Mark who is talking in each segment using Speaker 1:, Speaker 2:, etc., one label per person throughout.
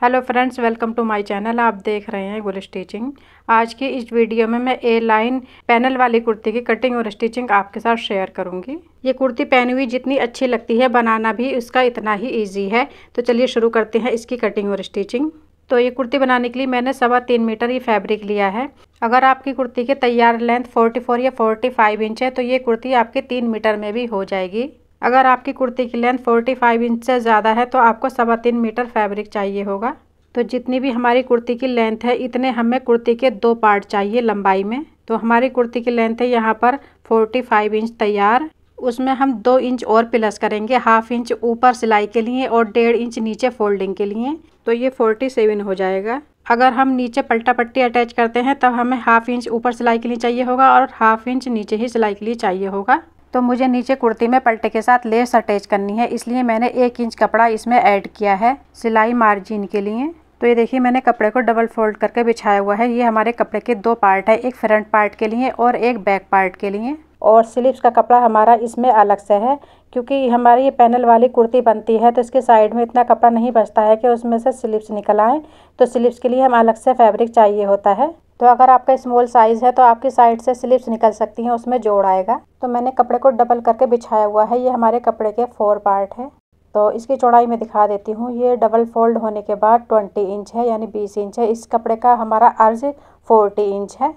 Speaker 1: Hello friends, welcome to my channel. आप देख रहे हैं गुल स्टिचिंग। आज की इस वीडियो में मैं ए लाइन पैनल वाली कुर्ती की कटिंग और स्टिचिंग आपके साथ शेयर करूंगी। ये कुर्ती पहनी हुई जितनी अच्छी लगती है, बनाना भी इसका इतना ही इजी है। तो चलिए शुरू करते हैं इसकी कटिंग और स्टिचिंग। तो ये कुर्ती बनाने के लिए मैंने 3.25 मीटर ये फैब्रिक लिया है। अगर आपकी कुर्ती की तैयार लेंथ 44 या 45 इंच है तो ये कुर्ती आपके 3 मीटर में भी हो जाएगी। अगर आपकी कुर्ती की लेंथ 45 इंच से ज़्यादा है तो आपको 3.25 मीटर फैब्रिक चाहिए होगा। तो जितनी भी हमारी कुर्ती की लेंथ है इतने हमें कुर्ती के 2 पार्ट चाहिए लंबाई में। तो हमारी कुर्ती की लेंथ है यहाँ पर 45 इंच तैयार। उसमें हम 2 इंच और प्लस करेंगे, हाफ इंच ऊपर सिलाई के लिए और 1.5 इंच नीचे फोल्डिंग के लिए। तो ये 47 हो जाएगा। अगर हम नीचे पल्टा पट्टी अटैच करते हैं तब हमें हाफ इंच ऊपर सिलाई के लिए चाहिए होगा और हाफ इंच नीचे ही सिलाई के लिए चाहिए होगा। तो मुझे नीचे कुर्ती में पल्टे के साथ लेस अटैच करनी है, इसलिए मैंने 1 इंच कपड़ा इसमें ऐड किया है सिलाई मार्जिन के लिए। तो ये देखिए मैंने कपड़े को डबल फोल्ड करके बिछाया हुआ है। ये हमारे कपड़े के 2 पार्ट है, एक फ्रंट पार्ट के लिए और एक बैक पार्ट के लिए। और स्लीव्स का कपड़ा हमारा इसमें अलग से है, क्योंकि हमारी ये पैनल वाली कुर्ती बनती है तो इसके साइड में इतना कपड़ा नहीं बचता है कि उसमें से स्लीव्स निकल आए। तो स्लीव्स के लिए हम अलग से फैब्रिक चाहिए होता है। तो अगर आपका स्मॉल साइज़ है तो आपकी साइड से स्लीव्स निकल सकती हैं, उसमें जोड़ आएगा। तो मैंने कपड़े को डबल करके बिछाया हुआ है। ये हमारे कपड़े के 4 पार्ट है। तो इसकी चौड़ाई में दिखा देती हूँ। ये डबल फोल्ड होने के बाद 20 इंच है, यानी 20 इंच है। इस कपड़े का हमारा अर्ज 40 इंच है।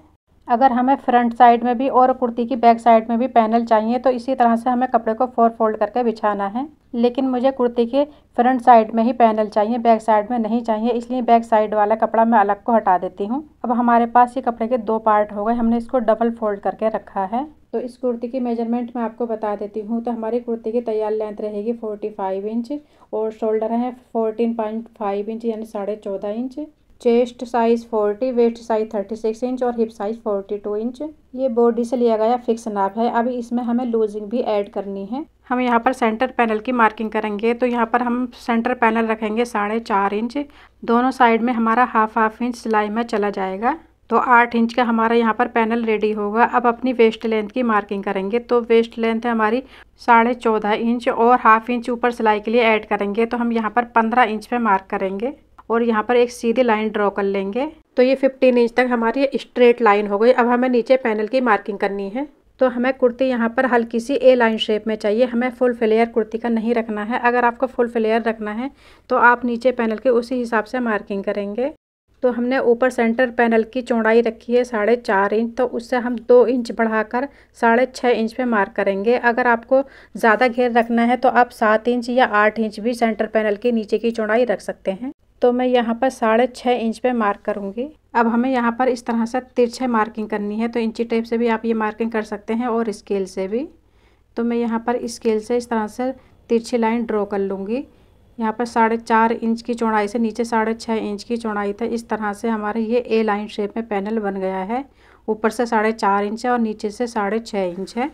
Speaker 1: अगर हमें फ्रंट साइड में भी और कुर्ती की बैक साइड में भी पैनल चाहिए तो इसी तरह से हमें कपड़े को 4 फोल्ड करके बिछाना है। लेकिन मुझे कुर्ती के फ्रंट साइड में ही पैनल चाहिए, बैक साइड में नहीं चाहिए, इसलिए बैक साइड वाला कपड़ा मैं अलग को हटा देती हूँ। अब हमारे पास ये कपड़े के 2 पार्ट हो गए, हमने इसको डबल फोल्ड करके रखा है। तो इस कुर्ती की मेजरमेंट मैं आपको बता देती हूँ। तो हमारी कुर्ती की तैयार लेंथ रहेगी 45 इंच और शोल्डर है 14.5 इंच यानी 14.5 inch. Chest size 40, waste size 36 inch और हिप साइज 42 इंच। ये बॉडी से लिया गया फिक्स नाप है। अभी इसमें हमें लूजिंग भी ऐड करनी है। हम यहाँ पर सेंटर पैनल की मार्किंग करेंगे। तो यहाँ पर हम सेंटर पैनल रखेंगे 4.5 इंच। दोनों साइड में हमारा हाफ इंच सिलाई में चला जाएगा। तो 8 इंच का हमारा यहाँ पर पैनल रेडी होगा। अब अपनी वेस्ट लेंथ की मार्किंग करेंगे। तो वेस्ट लेंथ है हमारी 14.5 इंच और हाफ इंच ऊपर सिलाई के लिए ऐड करेंगे। तो हम यहाँ पर 15 इंच पे मार्क करेंगे और यहाँ पर एक सीधी लाइन ड्रॉ कर लेंगे। तो ये 15 इंच तक हमारी स्ट्रेट लाइन हो गई। अब हमें नीचे पैनल की मार्किंग करनी है। तो हमें कुर्ती यहाँ पर हल्की सी ए लाइन शेप में चाहिए। हमें फुल फ्लेयर कुर्ती का नहीं रखना है। अगर आपको फुल फ्लेयर रखना है तो आप नीचे पैनल के उसी हिसाब से मार्किंग करेंगे। तो हमने ऊपर सेंटर पैनल की चौड़ाई रखी है 4.5 इंच, तो उससे हम 2 इंच बढ़ाकर 6.5 इंच पे मार्क करेंगे। अगर आपको ज़्यादा घेर रखना है तो आप 7 इंच या 8 इंच भी सेंटर पैनल के नीचे की चौड़ाई रख सकते हैं। तो मैं यहाँ पर 6.5 इंच पे मार्क करूँगी। अब हमें यहाँ पर इस तरह से तिरछे मार्किंग करनी है। तो इंची टेप से भी आप ये मार्किंग कर सकते हैं और स्केल से भी। तो मैं यहाँ पर स्केल से इस तरह से तिरछी लाइन ड्रॉ कर लूँगी। यहाँ पर 4.5 इंच की चौड़ाई से नीचे 6.5 इंच की चौड़ाई था। इस तरह से हमारे ये ए लाइन शेप में पैनल बन गया है। ऊपर से 4.5 इंच है और नीचे से 6.5 इंच है।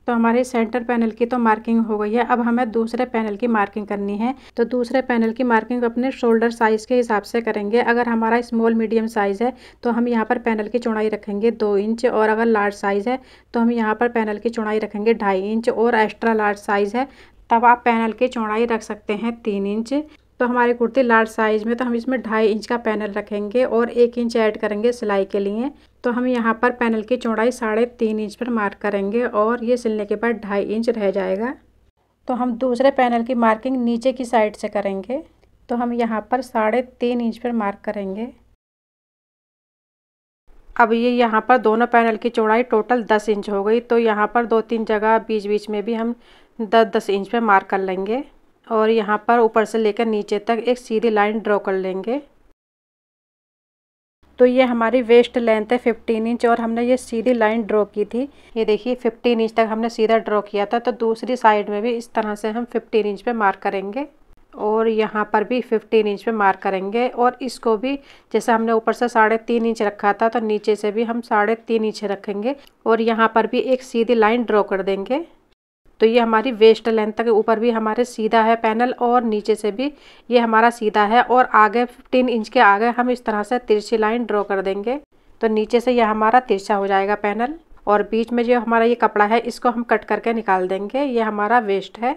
Speaker 1: तो हमारे सेंटर पैनल की तो मार्किंग हो गई है। अब हमें दूसरे पैनल की मार्किंग करनी है। तो दूसरे पैनल की मार्किंग अपने शोल्डर साइज़ के हिसाब से करेंगे। अगर हमारा स्मॉल मीडियम साइज़ है तो हम यहाँ पर पैनल की चौड़ाई रखेंगे 2 इंच और अगर लार्ज साइज़ है तो हम यहाँ पर पैनल की चौड़ाई रखेंगे 2.5 इंच और एक्स्ट्रा लार्ज साइज़ है तब आप पैनल की चौड़ाई रख सकते हैं 3 इंच। तो हमारी कुर्ती लार्ज साइज़ में तो हम इसमें 2.5 इंच का पैनल रखेंगे और 1 इंच ऐड करेंगे सिलाई के लिए। तो हम यहाँ पर पैनल की चौड़ाई 3.5 इंच पर मार्क करेंगे और ये सिलने के बाद 2.5 इंच रह जाएगा। तो हम दूसरे पैनल की मार्किंग नीचे की साइड से करेंगे। तो हम यहाँ पर 3.5 इंच पर मार्क करेंगे। अब ये यहाँ पर दोनों पैनल की चौड़ाई टोटल 10 इंच हो गई। तो यहाँ पर 2-3 जगह बीच बीच में भी हम 10-10 इंच पे मार्क कर लेंगे और यहाँ पर ऊपर से लेकर नीचे तक एक सीधी लाइन ड्रॉ कर लेंगे। तो ये हमारी वेस्ट लेंथ है 15 इंच और हमने ये सीधी लाइन ड्रॉ की थी। ये देखिए 15 इंच तक हमने सीधा ड्रॉ किया था। तो दूसरी साइड में भी इस तरह से हम 15 इंच पे मार्क करेंगे और यहाँ पर भी 15 इंच पे मार्क करेंगे और इसको भी जैसे हमने ऊपर से 3.5 इंच रखा था तो नीचे से भी हम 3.5 इंच रखेंगे और यहाँ पर भी एक सीधी लाइन ड्रॉ कर देंगे। तो ये हमारी वेस्ट लेंथ तक ऊपर भी हमारे सीधा है पैनल और नीचे से भी ये हमारा सीधा है और आगे 15 इंच के आगे हम इस तरह से तिरछी लाइन ड्रॉ कर देंगे। तो नीचे से यह हमारा तिरछा हो जाएगा पैनल और बीच में जो हमारा ये कपड़ा है इसको हम कट करके निकाल देंगे। ये हमारा वेस्ट है।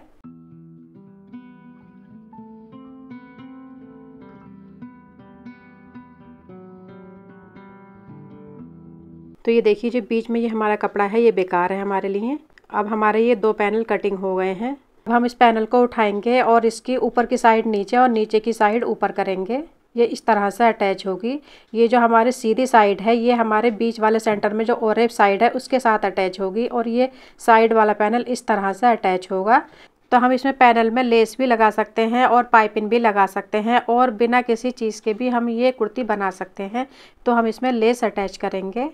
Speaker 1: तो ये देखिए जो बीच में ये हमारा कपड़ा है ये बेकार है हमारे लिए। अब हमारे ये 2 पैनल कटिंग हो गए हैं। अब हम इस पैनल को उठाएंगे और इसकी ऊपर की साइड नीचे और नीचे की साइड ऊपर करेंगे। ये इस तरह से अटैच होगी। ये जो हमारी सीधी साइड है ये हमारे बीच वाले सेंटर में जो ओरेप साइड है उसके साथ अटैच होगी और ये साइड वाला पैनल इस तरह से अटैच होगा। तो हम इसमें पैनल में लेस भी लगा सकते हैं और पाइपिंग भी लगा सकते हैं और बिना किसी चीज़ के भी हम ये कुर्ती बना सकते हैं। तो हम इसमें लेस अटैच करेंगे।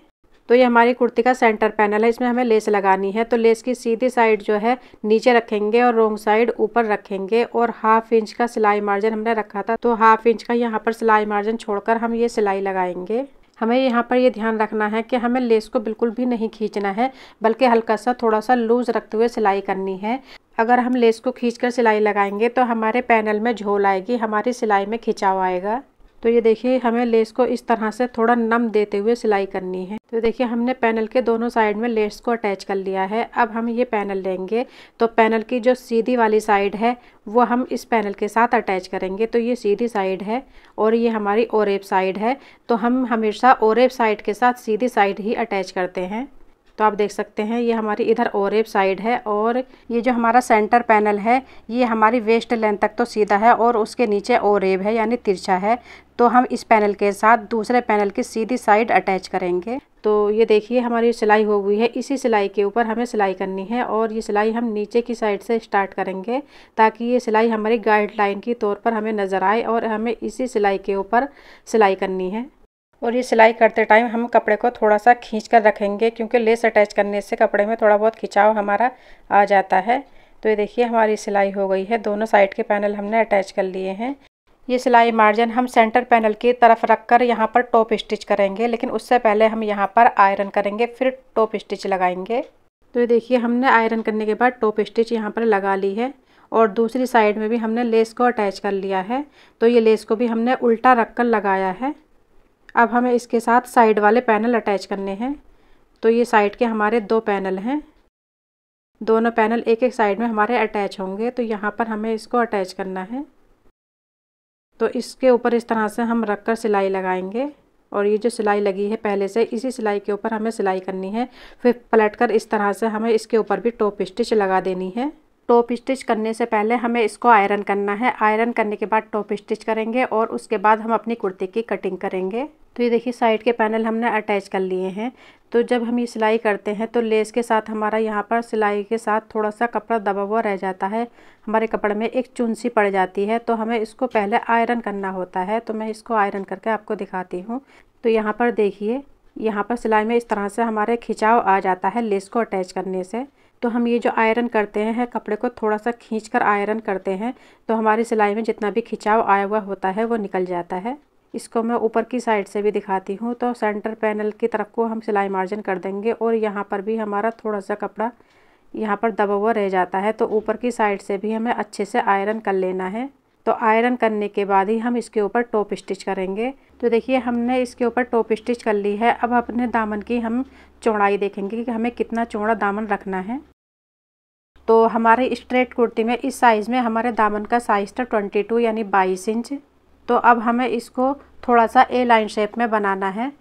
Speaker 1: तो ये हमारी कुर्ती का सेंटर पैनल है, इसमें हमें लेस लगानी है। तो लेस की सीधी साइड जो है नीचे रखेंगे और रोंग साइड ऊपर रखेंगे और 1/2 इंच का सिलाई मार्जिन हमने रखा था, तो 1/2 इंच का यहाँ पर सिलाई मार्जिन छोड़कर हम ये सिलाई लगाएंगे। हमें यहाँ पर ये ध्यान रखना है कि हमें लेस को बिल्कुल भी नहीं खींचना है, बल्कि हल्का सा थोड़ा सा लूज रखते हुए सिलाई करनी है। अगर हम लेस को खींचकर सिलाई लगाएंगे तो हमारे पैनल में झोल आएगी, हमारी सिलाई में खिंचाव आएगा। तो ये देखिए हमें लेस को इस तरह से थोड़ा नम देते हुए सिलाई करनी है। तो देखिए हमने पैनल के दोनों साइड में लेस को अटैच कर लिया है। अब हम ये पैनल लेंगे तो पैनल की जो सीधी वाली साइड है वो हम इस पैनल के साथ अटैच करेंगे। तो ये सीधी साइड है और ये हमारी ओरेप साइड है। तो हम हमेशा ओरेप साइड के साथ सीधी साइड ही अटैच करते हैं। तो आप देख सकते हैं ये हमारी इधर ओरेप साइड है और ये जो हमारा सेंटर पैनल है ये हमारी वेस्ट लेंथ तक तो सीधा है और उसके नीचे ओरेप है यानी तिरछा है। तो हम इस पैनल के साथ दूसरे पैनल की सीधी साइड अटैच करेंगे। तो ये देखिए हमारी सिलाई हो गई है। इसी सिलाई के ऊपर हमें सिलाई करनी है और ये सिलाई हम नीचे की साइड से स्टार्ट करेंगे ताकि ये सिलाई हमारी गाइडलाइन के तौर पर हमें नज़र आए और हमें इसी सिलाई के ऊपर सिलाई करनी है। और ये सिलाई करते टाइम हम कपड़े को थोड़ा सा खींच कर रखेंगे क्योंकि लेस अटैच करने से कपड़े में थोड़ा बहुत खिंचाव हमारा आ जाता है। तो ये देखिए हमारी सिलाई हो गई है, दोनों साइड के पैनल हमने अटैच कर लिए हैं। ये सिलाई मार्जिन हम सेंटर पैनल की तरफ रखकर यहाँ पर टॉप स्टिच करेंगे, लेकिन उससे पहले हम यहाँ पर आयरन करेंगे फिर टॉप स्टिच लगाएंगे। तो ये देखिए हमने आयरन करने के बाद टॉप स्टिच यहाँ पर लगा ली है और दूसरी साइड में भी हमने लेस को अटैच कर लिया है। तो ये लेस को भी हमने उल्टा रख कर लगाया है। अब हमें इसके साथ साइड वाले पैनल अटैच करने हैं। तो ये साइड के हमारे 2 पैनल हैं, दोनों पैनल एक एक साइड में हमारे अटैच होंगे। तो यहाँ पर हमें इसको अटैच करना है। तो इसके ऊपर इस तरह से हम रख कर सिलाई लगाएंगे और ये जो सिलाई लगी है पहले से इसी सिलाई के ऊपर हमें सिलाई करनी है। फिर पलटकर इस तरह से हमें इसके ऊपर भी टॉप स्टिच लगा देनी है। टॉप स्टिच करने से पहले हमें इसको आयरन करना है। आयरन करने के बाद टॉप स्टिच करेंगे और उसके बाद हम अपनी कुर्ती की कटिंग करेंगे। तो ये देखिए साइड के पैनल हमने अटैच कर लिए हैं। तो जब हम ये सिलाई करते हैं तो लेस के साथ हमारा यहाँ पर सिलाई के साथ थोड़ा सा कपड़ा दबा हुआ रह जाता है, हमारे कपड़े में एक चुनसी पड़ जाती है। तो हमें इसको पहले आयरन करना होता है। तो मैं इसको आयरन करके आपको दिखाती हूँ। तो यहाँ पर देखिए यहाँ पर सिलाई में इस तरह से हमारे खिंचाव आ जाता है लेस को अटैच करने से। तो हम ये जो आयरन करते हैं कपड़े को थोड़ा सा खींचकर आयरन करते हैं तो हमारी सिलाई में जितना भी खिंचाव आया हुआ होता है वो निकल जाता है। इसको मैं ऊपर की साइड से भी दिखाती हूँ। तो सेंटर पैनल की तरफ को हम सिलाई मार्जिन कर देंगे और यहाँ पर भी हमारा थोड़ा सा कपड़ा यहाँ पर दबा हुआ रह जाता है। तो ऊपर की साइड से भी हमें अच्छे से आयरन कर लेना है। तो आयरन करने के बाद ही हम इसके ऊपर टॉप स्टिच करेंगे। तो देखिए हमने इसके ऊपर टॉप स्टिच कर ली है। अब अपने दामन की हम चौड़ाई देखेंगे कि हमें कितना चौड़ा दामन रखना है। तो हमारे स्ट्रेट कुर्ती में इस साइज़ में हमारे दामन का साइज़ था 22 यानी 22 इंच। तो अब हमें इसको थोड़ा सा ए लाइन शेप में बनाना है।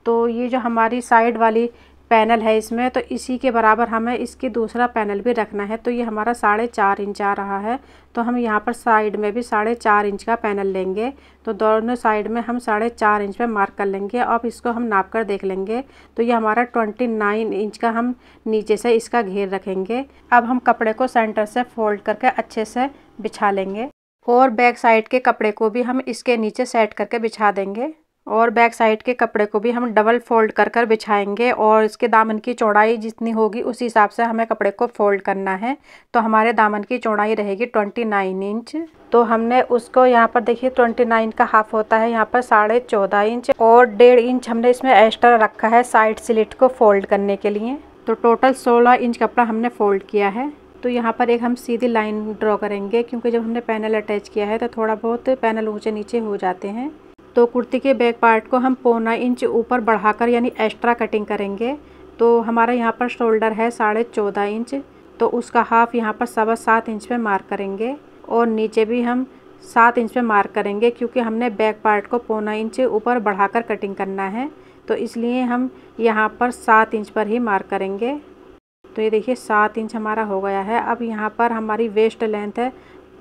Speaker 1: तो ये जो हमारी साइड वाली पैनल है इसमें तो इसी के बराबर हमें इसकी दूसरा पैनल भी रखना है। तो ये हमारा 4.5 इंच आ रहा है। तो हम यहाँ पर साइड में भी 4.5 इंच का पैनल लेंगे। तो दोनों साइड में हम 4.5 इंच पे मार्क कर लेंगे। अब इसको हम नाप कर देख लेंगे। तो ये हमारा 29 इंच का हम नीचे से इसका घेर रखेंगे। अब हम कपड़े को सेंटर से फोल्ड करके अच्छे से बिछा लेंगे और बैक साइड के कपड़े को भी हम इसके नीचे सेट करके बिछा देंगे और बैक साइड के कपड़े को भी हम डबल फोल्ड कर कर बिछाएंगे और इसके दामन की चौड़ाई जितनी होगी उस हिसाब से हमें कपड़े को फोल्ड करना है। तो हमारे दामन की चौड़ाई रहेगी 29 इंच। तो हमने उसको यहाँ पर देखिए 29 का हाफ होता है, यहाँ पर 14.5 इंच और 1.5 इंच हमने इसमें एक्स्ट्रा रखा है साइड स्लिट को फोल्ड करने के लिए। तो टोटल 16 इंच कपड़ा हमने फोल्ड किया है। तो यहाँ पर एक हम सीधी लाइन ड्रॉ करेंगे क्योंकि जब हमने पैनल अटैच किया है तो थोड़ा बहुत पैनल ऊँचे नीचे हो जाते हैं। तो कुर्ती के बैक पार्ट को हम 0.25 इंच ऊपर बढ़ाकर यानी एक्स्ट्रा कटिंग करेंगे। तो हमारा यहाँ पर शोल्डर है 14.5 इंच, तो उसका हाफ यहाँ पर 7.25 इंच पे मार्क करेंगे और नीचे भी हम 7 इंच पे मार्क करेंगे क्योंकि हमने बैक पार्ट को 0.25 इंच ऊपर बढ़ाकर कटिंग करना है। तो इसलिए हम यहाँ पर 7 इंच पर ही मार्क करेंगे। तो ये देखिए 7 इंच हमारा हो गया है। अब यहाँ पर हमारी वेस्ट लेंथ है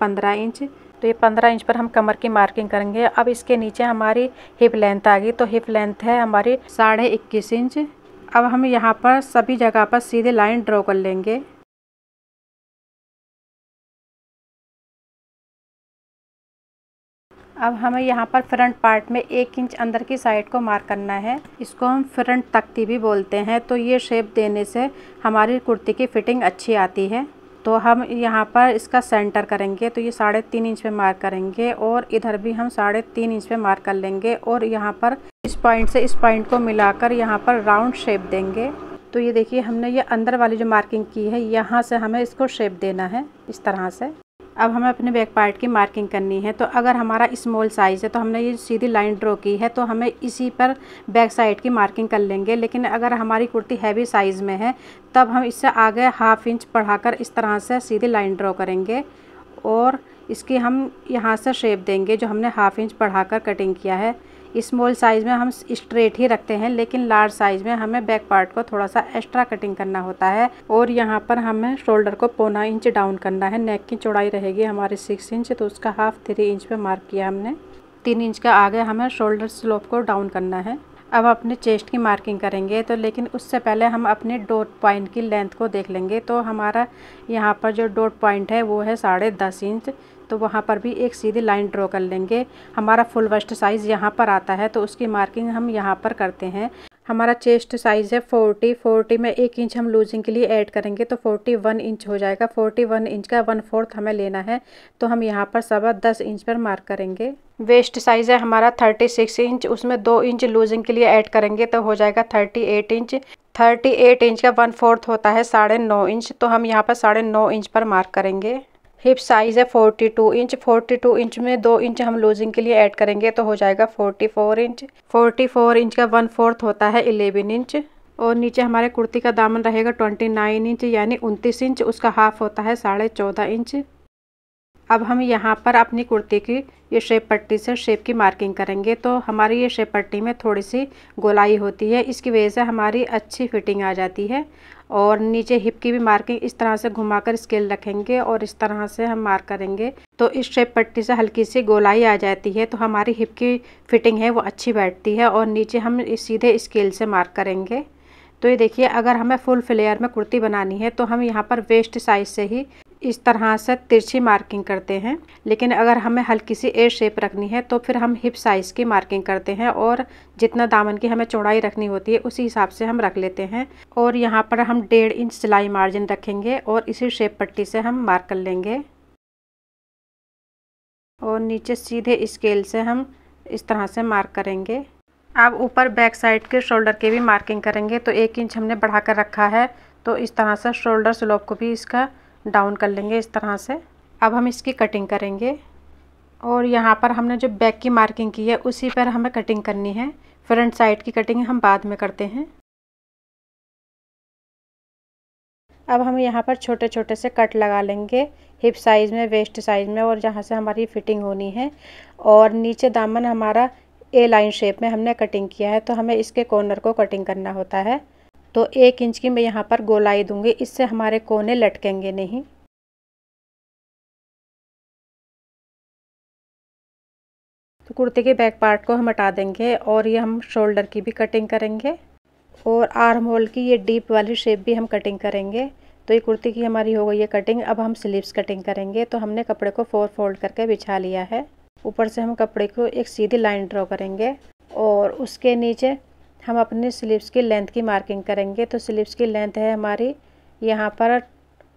Speaker 1: 15 इंच, तो ये 15 इंच पर हम कमर की मार्किंग करेंगे। अब इसके नीचे हमारी हिप लेंथ आ गई, तो हिप लेंथ है हमारी 21.5 इंच। अब हम यहाँ पर सभी जगह पर सीधे लाइन ड्रॉ कर लेंगे। अब हमें यहाँ पर फ्रंट पार्ट में 1 इंच अंदर की साइड को मार्क करना है। इसको हम फ्रंट तख्ती भी बोलते हैं। तो ये शेप देने से हमारी कुर्ती की फिटिंग अच्छी आती है। तो हम यहाँ पर इसका सेंटर करेंगे, तो ये 3.5 इंच पे मार्क करेंगे और इधर भी हम 3.5 इंच पे मार्क कर लेंगे और यहाँ पर इस पॉइंट से इस पॉइंट को मिलाकर यहाँ पर राउंड शेप देंगे। तो ये देखिए हमने ये अंदर वाली जो मार्किंग की है, यहाँ से हमें इसको शेप देना है इस तरह से। अब हमें अपने बैक पार्ट की मार्किंग करनी है। तो अगर हमारा स्मॉल साइज़ है तो हमने ये सीधी लाइन ड्रॉ की है, तो हमें इसी पर बैक साइड की मार्किंग कर लेंगे। लेकिन अगर हमारी कुर्ती हैवी साइज़ में है तब हम इससे आगे 1/2 इंच बढ़ाकर इस तरह से सीधी लाइन ड्रॉ करेंगे और इसकी हम यहाँ से शेप देंगे जो हमने 1/2 इंच बढ़ाकर कटिंग किया है। स्मॉल साइज़ में हम स्ट्रेट ही रखते हैं, लेकिन लार्ज साइज़ में हमें बैक पार्ट को थोड़ा सा एक्स्ट्रा कटिंग करना होता है। और यहाँ पर हमें शोल्डर को 0.25 इंच डाउन करना है। नेक की चौड़ाई रहेगी हमारी 6 इंच, तो उसका हाफ 3 इंच पे मार्क किया हमने। 3 इंच का आगे हमें शोल्डर स्लोप को डाउन करना है। अब अपने चेस्ट की मार्किंग करेंगे, तो लेकिन उससे पहले हम अपने डॉट पॉइंट की लेंथ को देख लेंगे। तो हमारा यहाँ पर जो डॉट पॉइंट है वो है 10.5 इंच, तो वहाँ पर भी एक सीधी लाइन ड्रॉ कर लेंगे। हमारा फुल वेस्ट साइज़ यहाँ पर आता है, तो उसकी मार्किंग हम यहाँ पर करते हैं। हमारा चेस्ट साइज़ है 40 में 1 इंच हम लूजिंग के लिए ऐड करेंगे, तो 41 इंच हो जाएगा। 41 इंच का 1/4 हमें लेना है, तो हम यहाँ पर 10.25 इंच पर मार्क करेंगे। वेस्ट साइज़ है हमारा 36 इंच, उसमें 2 इंच लूजिंग के लिए ऐड करेंगे तो हो जाएगा 38 इंच। 38 इंच का 1/4 होता है 9.5 इंच, तो हम यहाँ पर 9.5 इंच पर मार्क करेंगे। हिप साइज़ है 42 इंच, 42 इंच में 2 इंच हम लूजिंग के लिए ऐड करेंगे तो हो जाएगा 44 इंच। 44 इंच का 1/4 होता है 11 इंच। और नीचे हमारे कुर्ती का दामन रहेगा 29 इंच यानी 29 इंच, उसका हाफ होता है 14.5 इंच। अब हम यहाँ पर अपनी कुर्ती की ये शेप पट्टी से शेप की मार्किंग करेंगे। तो हमारी ये शेप पट्टी में थोड़ी सी गोलाई होती है, इसकी वजह से हमारी अच्छी फिटिंग आ जाती है। और नीचे हिप की भी मार्किंग इस तरह से घुमाकर स्केल रखेंगे और इस तरह से हम मार्क करेंगे, तो इस शेप पट्टी से हल्की सी गोलाई आ जाती है, तो हमारी हिप की फिटिंग है वो अच्छी बैठती है। और नीचे हम सीधे स्केल से मार्क करेंगे। तो ये देखिए अगर हमें फुल फ्लेयर में कुर्ती बनानी है तो हम यहाँ पर वेस्ट साइज से ही इस तरह से तिरछी मार्किंग करते हैं। लेकिन अगर हमें हल्की सी ए शेप रखनी है तो फिर हम हिप साइज़ की मार्किंग करते हैं और जितना दामन की हमें चौड़ाई रखनी होती है उसी हिसाब से हम रख लेते हैं। और यहाँ पर हम 1.5 इंच सिलाई मार्जिन रखेंगे और इसी शेप पट्टी से हम मार्क कर लेंगे। और नीचे सीधे स्केल से हम इस तरह से मार्क करेंगे। अब ऊपर बैक साइड के शोल्डर की भी मार्किंग करेंगे। तो 1 इंच हमने बढ़ा कर रखा है, तो इस तरह से शोल्डर स्लोप को भी इसका डाउन कर लेंगे इस तरह से। अब हम इसकी कटिंग करेंगे और यहाँ पर हमने जो बैक की मार्किंग की है उसी पर हमें कटिंग करनी है। फ्रंट साइड की कटिंग हम बाद में करते हैं। अब हम यहाँ पर छोटे छोटे से कट लगा लेंगे हिप साइज़ में, वेस्ट साइज़ में, और जहाँ से हमारी फिटिंग होनी है। और नीचे दामन हमारा ए लाइन शेप में हमने कटिंग किया है, तो हमें इसके कॉर्नर को कटिंग करना होता है। तो 1 इंच की मैं यहाँ पर गोलाई दूंगी, इससे हमारे कोने लटकेंगे नहीं। तो कुर्ते के बैक पार्ट को हम हटा देंगे और ये हम शोल्डर की भी कटिंग करेंगे और आर्म होल की ये डीप वाली शेप भी हम कटिंग करेंगे। तो ये कुर्ती की हमारी हो गई है कटिंग। अब हम स्लीव्स कटिंग करेंगे। तो हमने कपड़े को 4 फोल्ड करके बिछा लिया है। ऊपर से हम कपड़े को एक सीधी लाइन ड्रॉ करेंगे और उसके नीचे हम अपने स्लीव्स की लेंथ की मार्किंग करेंगे। तो स्लीव्स की लेंथ है हमारी यहाँ पर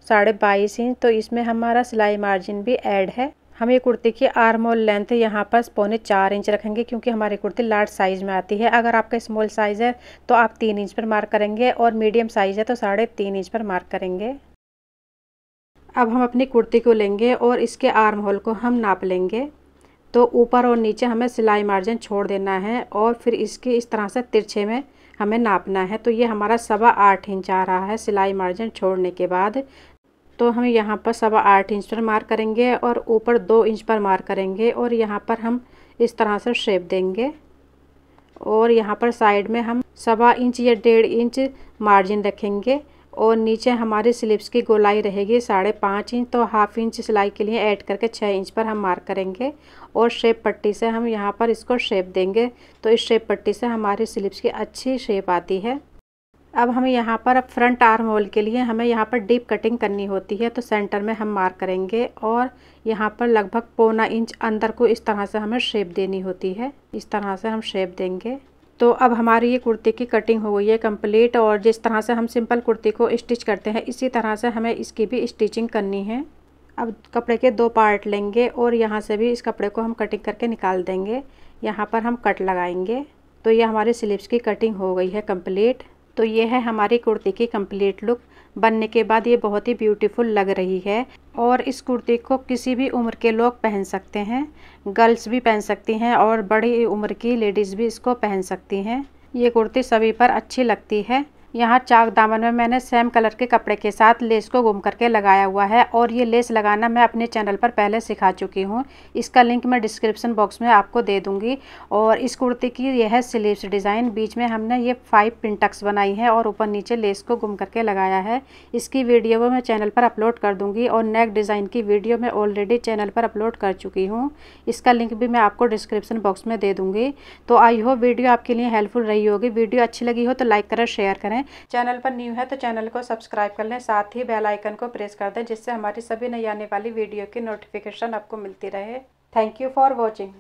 Speaker 1: 22.5 इंच, तो इसमें हमारा सिलाई मार्जिन भी ऐड है। हम ये कुर्ती की आर्म होल लेंथ यहाँ पर 3.25 इंच रखेंगे क्योंकि हमारी कुर्ती लार्ज साइज़ में आती है। अगर आपका स्मॉल साइज़ है तो आप 3 इंच पर मार्क करेंगे और मीडियम साइज़ है तो 3.5 इंच पर मार्क करेंगे। अब हम अपनी कुर्ती को लेंगे और इसके आर्म होल को हम नाप लेंगे। तो ऊपर और नीचे हमें सिलाई मार्जिन छोड़ देना है और फिर इसकी इस तरह से तिरछे में हमें नापना है। तो ये हमारा 8.25 इंच आ रहा है सिलाई मार्जिन छोड़ने के बाद। तो हम यहाँ पर 8.25 इंच पर मार्क करेंगे और ऊपर 2 इंच पर मार्क करेंगे और यहाँ पर हम इस तरह से शेप देंगे। और यहाँ पर साइड में हम 1.25 इंच या 1.5 इंच मार्जिन रखेंगे और नीचे हमारी स्लीव्स की गोलाई रहेगी 5.5 इंच, तो 1/2 इंच सिलाई के लिए ऐड करके 6 इंच पर हम मार्क करेंगे और शेप पट्टी से हम यहाँ पर इसको शेप देंगे। तो इस शेप पट्टी से हमारी स्लीव्स की अच्छी शेप आती है। अब हम यहाँ पर फ्रंट आर्म होल के लिए हमें यहाँ पर डीप कटिंग करनी होती है, तो सेंटर में हम मार्क करेंगे और यहाँ पर लगभग 1.25 इंच अंदर को इस तरह से हमें शेप देनी होती है। इस तरह से हम शेप देंगे। तो अब हमारी ये कुर्ती की कटिंग हो गई है कंप्लीट, और जिस तरह से हम सिंपल कुर्ती को स्टिच करते हैं इसी तरह से हमें इसकी भी स्टिचिंग करनी है। अब कपड़े के 2 पार्ट लेंगे और यहाँ से भी इस कपड़े को हम कटिंग करके निकाल देंगे। यहाँ पर हम कट लगाएंगे। तो ये हमारी स्लीव्स की कटिंग हो गई है कंप्लीट। तो ये है हमारी कुर्ती की कंप्लीट लुक। बनने के बाद ये बहुत ही ब्यूटीफुल लग रही है और इस कुर्ती को किसी भी उम्र के लोग पहन सकते हैं। गर्ल्स भी पहन सकती हैं और बड़ी उम्र की लेडीज़ भी इसको पहन सकती हैं। ये कुर्ती सभी पर अच्छी लगती है। यहाँ चाक दामन में मैंने सेम कलर के कपड़े के साथ लेस को गुम करके लगाया हुआ है और ये लेस लगाना मैं अपने चैनल पर पहले सिखा चुकी हूँ। इसका लिंक मैं डिस्क्रिप्शन बॉक्स में आपको दे दूँगी। और इस कुर्ती की यह स्लीव्स डिज़ाइन, बीच में हमने ये 5 पिन टक्स बनाई है और ऊपर नीचे लेस को गुम करके लगाया है। इसकी वीडियो मैं चैनल पर अपलोड कर दूँगी और नेक डिज़ाइन की वीडियो मैं ऑलरेडी चैनल पर अपलोड कर चुकी हूँ। इसका लिंक भी मैं आपको डिस्क्रिप्शन बॉक्स में दे दूँगी। तो आई होप वीडियो आपके लिए हेल्पफुल रही होगी। वीडियो अच्छी लगी हो तो लाइक करें, शेयर करें। चैनल पर न्यू है तो चैनल को सब्सक्राइब कर लें, साथ ही बेल आइकन को प्रेस कर दें जिससे हमारी सभी नई आने वाली वीडियो की नोटिफिकेशन आपको मिलती रहे। Thank you for watching.